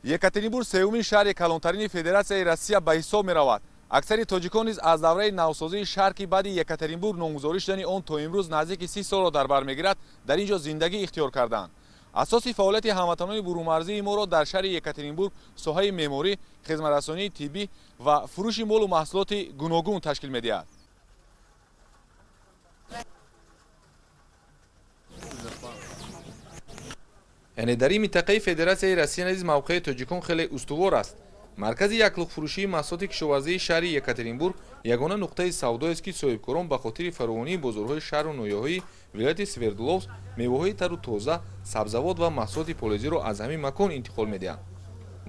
екатеринбург сеюмин шаҳри калонтарини федератсияи россия ба ҳисоб меравад. аксари тоҷикон низ аз давраи навсозии шаҳр ки баъди екатеринбург номгузорӣ шудани он то имрӯз наздики 30 солро дар бар мегирад, дар ин ҷо зиндагӣ ихтиёр карданд. асоси фаъолияти ҳамватанони бурунмарзии моро дар шаҳри екатеринбург соҳаи меъморӣ, хизматрасонии тиббӣ ва фурӯши молу маҳсулоти гуногун ташкил медиҳад. яъне дар ин минтақаи федератсияи россия низ мавқеи тоҷикон хеле устувор аст. маркази яклуқфурӯшии маҳсулоти кишоварзии шаҳри екатеринбург ягона нуқтаи савдоест ки соҳибкорон ба хотири фаровонии бозорҳои шаҳру ноҳияҳои вилояти свердловск мевоҳои тару тоза, сабзавот ва маҳсулоти полезиро аз ҳамин макон интиқол медиҳанд.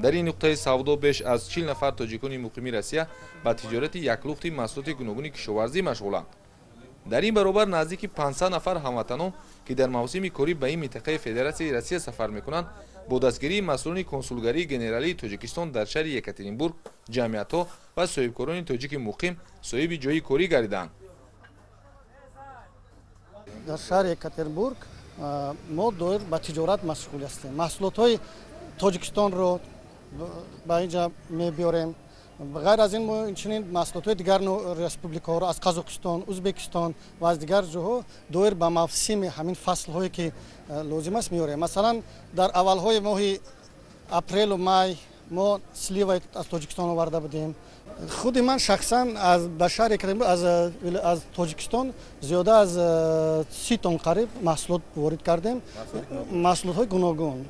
дар ин нуқтаи савдо беш аз 40 нафар тоҷикони муқими россия ба тиҷорати яклухти маҳсулоти гуногуни кишоварзӣ машғуланд. дар ин баробар наздики 500 нафар ҳамватанон ки дар мавсими корӣ ба ин минтақаи федератсияи россия сафар мекунанд, бо дастгирии масъулони консулгарии генералии тоҷикистон дар шаҳри екатеринбург, ҷамъиятҳо ва соҳибкорони тоҷики муқим соҳиби ҷойи корӣ гардиданд. дар шаҳри екатеринбург мо доир ба тиҷорат машғул ҳастем. маҳсулотҳои тоҷикистонро ба ин ҷо мебиёрем. ғайр аз ин мо инчунин маҳсулотҳои дигар республикаҳоро аз қазоқистон, ӯзбекистон ва аз дигар ҷоҳо доир ба мавсими ҳамин фаслҳое ки лозим аст меёрем. масалан дар аввалҳои моҳи апрелу май мо слива аз тоҷикистон оварда будем. худи ман шахсан ба шаҳри екатеринбург аз тоҷикистон зиёда аз 30 тонн қариб маҳсулот ворид кардем, маҳсулотҳои гуногун.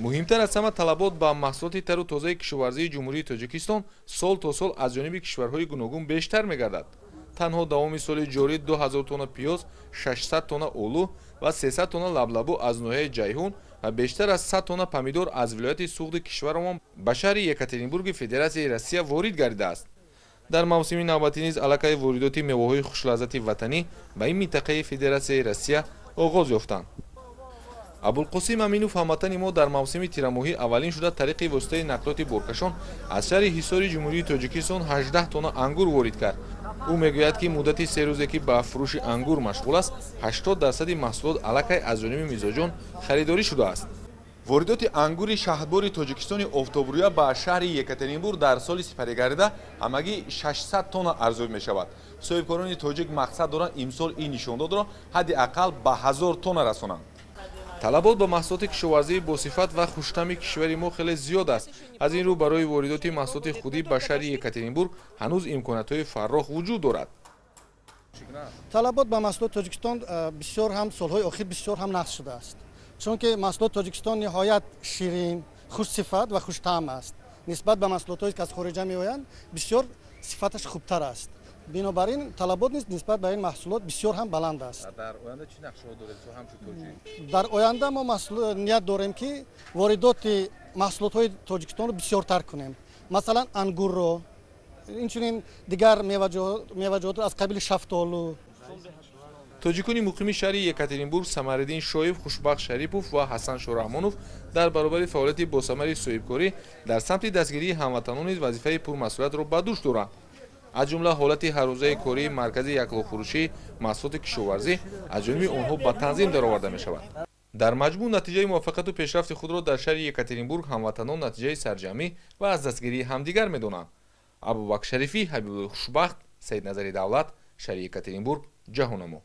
муҳимтар аз ҳама талабот ба маҳсулоти тару тозаи кишоварзии ҷумҳурии тоҷикистон сол то сол аз ҷониби кишварҳои гуногун бештар мегардад. танҳо давоми соли ҷорӣ 2000 тонна пиёз, 600 тонна олу ва 300 тонна лаблабу аз ноҳияи ҷайҳун ва бештар аз 100 тонна помидор аз вилояти суғди кишварамон ба шаҳри екатеринбурги федератсияи россия ворид гардидааст. дар мавсими навбатӣ низ аллакай воридоти мевоҳои хушлаззати ватанӣ ба ин минтақаи федератсияи россия оғоз ёфтанд. абулқосим аминов ҳамватани мо дар мавсими тирамоҳӣ аввалин шуда тариқи воситаи нақлиёти боркашон аз шаҳри ҳисори ҷумҳурии тоҷикистон 18 тонна ангур ворид кард. ӯ мегӯяд ки муддати 3 рӯзе ки ба фурӯши ангур машғул аст, 80% маҳсулот аллакай аз ҷониби мизоҷон харидорӣ шудааст. воридоти ангури шаҳрбори тоҷикистони офтобрӯя ба шаҳри екатеринбург дар соли сипарӣ ҳамагӣ 600 тонна арзёб мешавад. соҳибкорони тоҷик мақсад доранд имсол ин нишондодро ҳадди аққал ба 1000 тонна расонанд. талабот ба маҳсулоти кишоварзии босифат ва хуштами кишвари мо хеле зиёд аст. аз ин рӯ барои воридоти маҳсулоти худӣ ба шаҳри екатеринбург ҳанӯз имкониятҳои фарроғ вуҷуд дорад. талабот ба маҳсулоти тоҷикистон бисёр ҳам солҳои охир бисёр ҳам нақс шудааст, чунки маҳсулоти тоҷикистон ниҳоят ширин, хушсифат ва хуштаъм аст. нисбат ба маҳсулотҳое ки аз хориҷа меоянд бисёр сифаташ хубтар аст. бинобар ин талабот низ нисбат ба ин маҳсулот бисёр ҳам баланд аст. дар оянда чӣ нақшаҳо доред ҳамчун тоҷик? дар оянда мо ният дорем ки воридоти маҳсулотҳои тоҷикистонро бисёртар кунем. масалан ангурро, инчунин дигар меваҷоҳотро аз қабили шафтолу. тоҷикони муқими шаҳри екатеринбург самариддин шоев, хушбахт шарипов ва ҳасан шораҳмонов дар баробари фаъолияти босамари соҳибкорӣ дар самти дастгирии ҳамватанон низ вазифаи пурмасъулиятро ба дӯш доранд. аз ҷумла ҳолати ҳаррӯзаи кории маркази яклуқфурӯшии маҳсулоти кишоварзӣ аз ҷониби онҳо ба танзим дароварда мешавад. дар маҷмӯъ натиҷаи муваффақияту пешрафти худро дар шаҳри екатеринбург ҳамватанон натиҷаи сарҷамъӣ ва аз дастгирии ҳамдигар медонанд. абубакр шарифӣ, ҳабибуллои хушбахт, саидназари давлат, шаҳри екатеринбург, ҷаҳонамо.